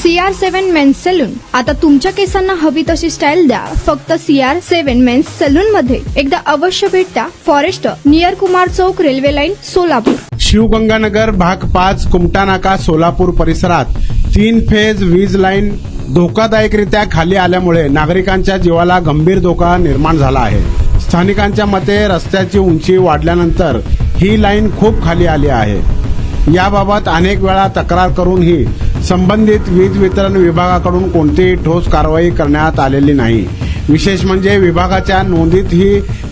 CR7 men's salon. आता तुमच्या केसांना हवी तशी स्टाईल द्या फक्त CR7 मेन्स सलून मध्ये. एकदा अवश्य भेट द्या. फॉरेस्ट नियर कुमार चौक, रेल्वे लाईन, सोलापूर. शिवगंगानगर भाग 5 कुमटा नाका सोलापूर परिसरात 3 फेज वीज लाईन धोकादायकरित्या खाली आल्यामुळे नागरिकांच्या जीवाला गंभीर धोका निर्माण झाला आहे. स्थानिकांच्या मते रस्त्याची उंची वाढल्यानंतर ही लाईन खूप खाली आली आहे. याबाबत अनेक वेळा तक्रार करूनही संबंधित वीज वितरण विभागाकडून कोणतीही ठोस कारवाई करण्यात आलेली नाही. विशेष म्हणजे विभागाच्या नोंदीत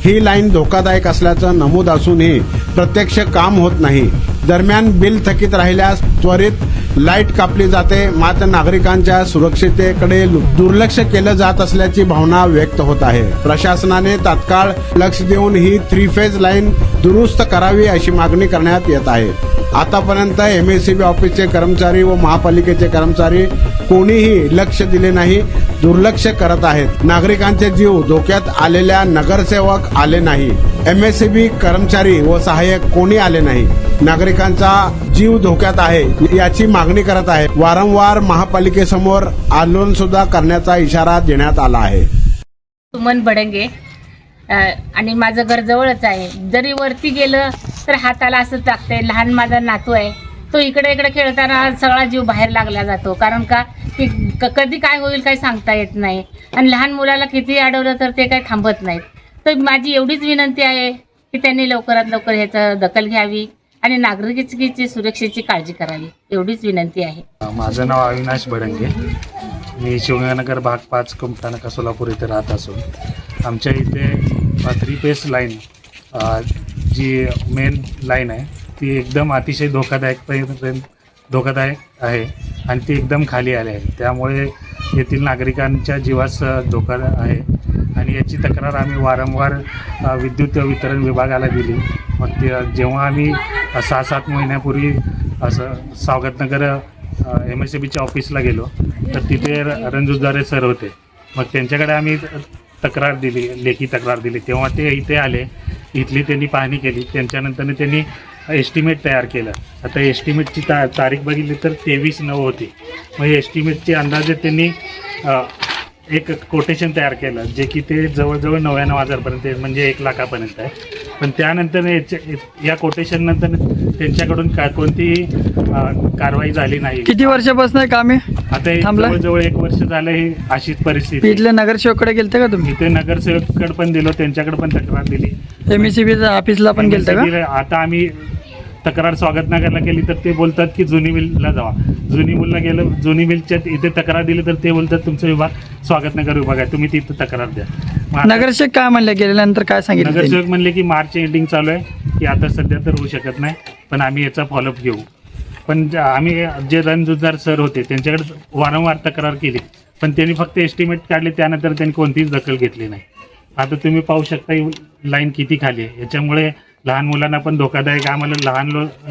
ही लाईन धोकादायक असल्याचं नमूद असूनही प्रत्यक्ष काम होत नाही. दरम्यान बिल थकीत राहिल्यास त्वरित लाईट कापली जाते. मात्र नागरिकांच्या सुरक्षिततेकडे दुर्लक्ष केलं जात असल्याची भावना व्यक्त होत आहे. प्रशासनाने तात्काळ लक्ष देऊन ही 3 फेज लाईन दुरुस्त करावी अशी मागणी करण्यात येत आहे. आतापर्यंत MSEB ऑफिसचे कर्मचारी व महापालिकेचे कर्मचारी कोणीही लक्ष दिले नाही, दुर्लक्ष करत आहेत. नागरिकांचे जीव धोक्यात आलेल्या नगरसेवक आले नाही. MSEB कर्मचारी व सहाय्यक कोणी आले नाही. नागरिकांचा जीव धोक्यात आहे याची मागणी करत आहे. वारंवार महापालिकेसमोर आंदोलन सुद्धा करण्याचा इशारा देण्यात आला आहे. सुमन बडंगे आणि माझं घर जवळच आहे. जरी वरती गेलं तर हाताला असं टाकतंय. लहान माझा नातू आहे, तो इकडे इकडे खेळताना सगळा जीव बाहेर लागला जातो. कारण का की कधी काय होईल काही सांगता येत नाही. आणि लहान मुलाला किती अडवलं तर ते काही थांबत नाहीत. तर माझी एवढीच विनंती आहे की त्यांनी लवकरात लवकर ह्याचं दखल घ्यावी आणि नागरिकांची सुरक्षेची काळजी करावी, एवढीच विनंती आहे. माझं नाव अविनाश बडंगे. मी शिवगंगानगर भाग 5 कुमटा नाका सोलापूर इथे राहत असून आमच्या इथे 3 फेज लाईन जी मेन लाईन आहे ती एकदम अतिशय धोकादायक आहे आणि ती एकदम खाली आली आहे. त्यामुळे येथील नागरिकांच्या जीवास धोका आहे आणि याची तक्रार आम्ही वारंवार विद्युत वितरण विभागाला दिली. मग ते जेव्हा आम्ही 6-7 महिन्यापूर्वी असं स्वागतनगर MSEBच्या ऑफिसला गेलो तर तिथे रणजुद्दारे सर होते. मग त्यांच्याकडे आम्ही तक्रार दिली, लेखी तक्रार दिली. तेव्हा ते इथे आले, इथली त्यांनी पाहणी केली. त्यांच्यानंतरने त्यांनी एस्टिमेट तयार केलं. आता एस्टिमेटची तारीख बघितली तर 23/9 होती. मग एस्टिमेटचे अंदाजे त्यांनी एक कोटेशन तयार केलं जे की ते जवळजवळ 99,000पर्यंत म्हणजे 1 लाखापर्यंत आहे. पण त्यानंतर या कोटेशन नंतर त्यांच्याकडून कोणतीही कारवाई झाली नाही. किती वर्षापासून काम आहे? आता जवळजवळ 1 वर्ष झालं ही अशीच परिस्थिती. इथल्या नगरसेवककडे गेलते का तुम्ही? इथे नगरसेवककडे पण दिलो, त्यांच्याकडे पण तक्रार दिली. MSEB ऑफिसला पण गेलते का? आता आम्ही तक्रार स्वागतनगरला केली तर ते बोलतात की जुनी मिलला जावा. जुनी मिलला गेलं, जुनी मिलच्या इथे तक्रार दिली तर ते बोलतात तुमचा विभाग स्वागतनगर विभाग आहे, तुम्ही तिथं तक्रार द्या. नगरसेवक काय म्हणले, गेल्यानंतर काय सांगितलं? नगरसेवक म्हणले की मार्च एंडिंग चालू आहे की आता सध्या तर होऊ शकत नाही, पण आम्ही याचा फॉलोअप घेऊ. पण आम्ही जे रणजुद्दार सर होते त्यांच्याकडे वारंवार तक्रार केली पण त्यांनी फक्त एस्टिमेट काढले, त्यानंतर त्यांनी कोणतीच दखल घेतली नाही. आता तुम्ही पाहू शकता ही लाईन किती खाली आहे. याच्यामुळे लहान मुलांना पण धोकादायक. आम्हाला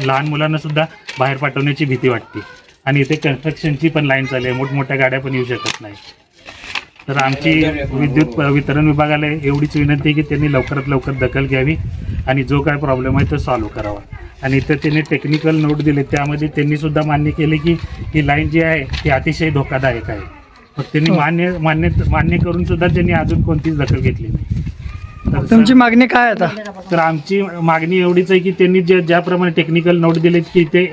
लहान मुलांना सुद्धा बाहेर पाठवण्याची भीती वाटते. आणि इथे कन्स्ट्रक्शनची पण लाईन चालू आहे, मोठमोठ्या गाड्या पण येऊ शकत नाही. तर आमची विद्युत वितरण विभागाला एवढीच विनंती आहे की त्यांनी लवकरात लवकर दखल घ्यावी आणि जो काय प्रॉब्लेम आहे तो सॉल्व्ह करावा. आणि इथं त्यांनी टेक्निकल नोट दिले, त्यामध्ये त्यांनी सुद्धा मान्य केले की ही लाईन जी आहे ती अतिशय धोकादायक आहे. मग त्यांनी मान्य करून सुद्धा त्यांनी अजून कोणतीच दखल घेतली नाही. तुमची मागणी काय आता? तर आमची मागणी एवढीच आहे की त्यांनी ज्याप्रमाणे टेक्निकल नोट दिलेत की ते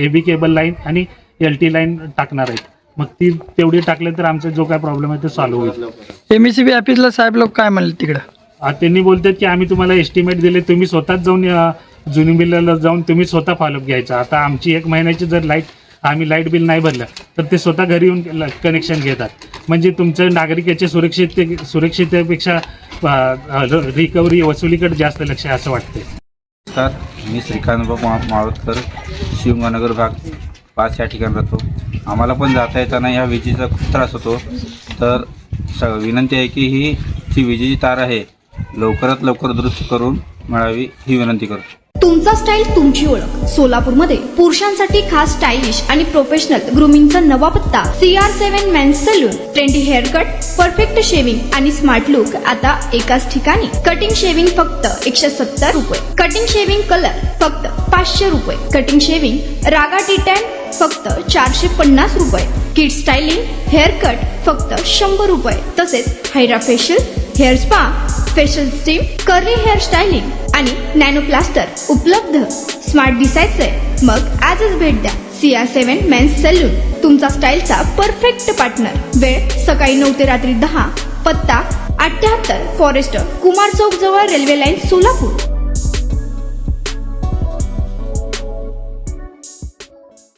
AB केबल लाईन आणि LT लाईन टाकणार आहेत, मग ती तेवढी टाकले तर आमचा जो काय प्रॉब्लेम आहे तो सॉल्व्ह होईल. MSEB ऑफिसला साहेब लोक काय म्हणले तिकडं? त्यांनी बोलतात की आम्ही तुम्हाला एस्टिमेट दिले, तुम्ही स्वतःच जाऊन जुनी बिलला जाऊन तुम्ही स्वतः फॉलोअप घ्यायचा. आता आमची 1 महिन्याची जर आम्ही लाईट बिल नाही भरलं तर ते स्वतः घरी येऊन कनेक्शन घेतात. म्हणजे तुमच्या नागरिकाच्या सुरक्षिततेपेक्षा रिकव्हरी वसुलीकडे जास्त लक्ष आहे असं वाटते. तर मी श्रीकांत माळोदकर, शिवगंगानगर भाग 5 या ठिकाणी राहतो. आम्हाला पण जाता येताना ह्या विजेचा खूप त्रास होतो. तर विनंती आहे की ही जी विजेची तार आहे लवकरात लवकर दुरुस्त करून मिळावी ही विनंती करतो. तुमचा स्टाईल तुमची ओळख. सोलापूरमध्ये पुरुषांसाठी खास स्टायलिश आणि प्रोफेशनल ग्रूमिंगचा नवा पत्ता CR7 men's salon. Trendy haircut, perfect shaving आणि स्मार्ट लुक आता एकाच ठिकाणी. कटिंग शेविंग फक्त 170 रुपये. कटिंग शेविंग कलर फक्त 500 रुपये. कटिंग शेविंग रागा टी10 फक्त 450 रुपये. किड स्टायलिंग हेअर कट फक्त 100 रुपये. तसेच hydra facial, hair spa, facial steam, curly hair styling आणि नॅनो प्लास्टर उपलब्ध. स्मार्ट दिसायचंय मग आजच भेट द्या CR7 मेन्स सलून, तुमचा स्टाईलचा परफेक्ट पार्टनर. वेळ सकाळी 9 ते रात्री 10. पत्ता 78 फॉरेस्ट कुमार चौक जवळ रेल्वे लाईन सोलापूर.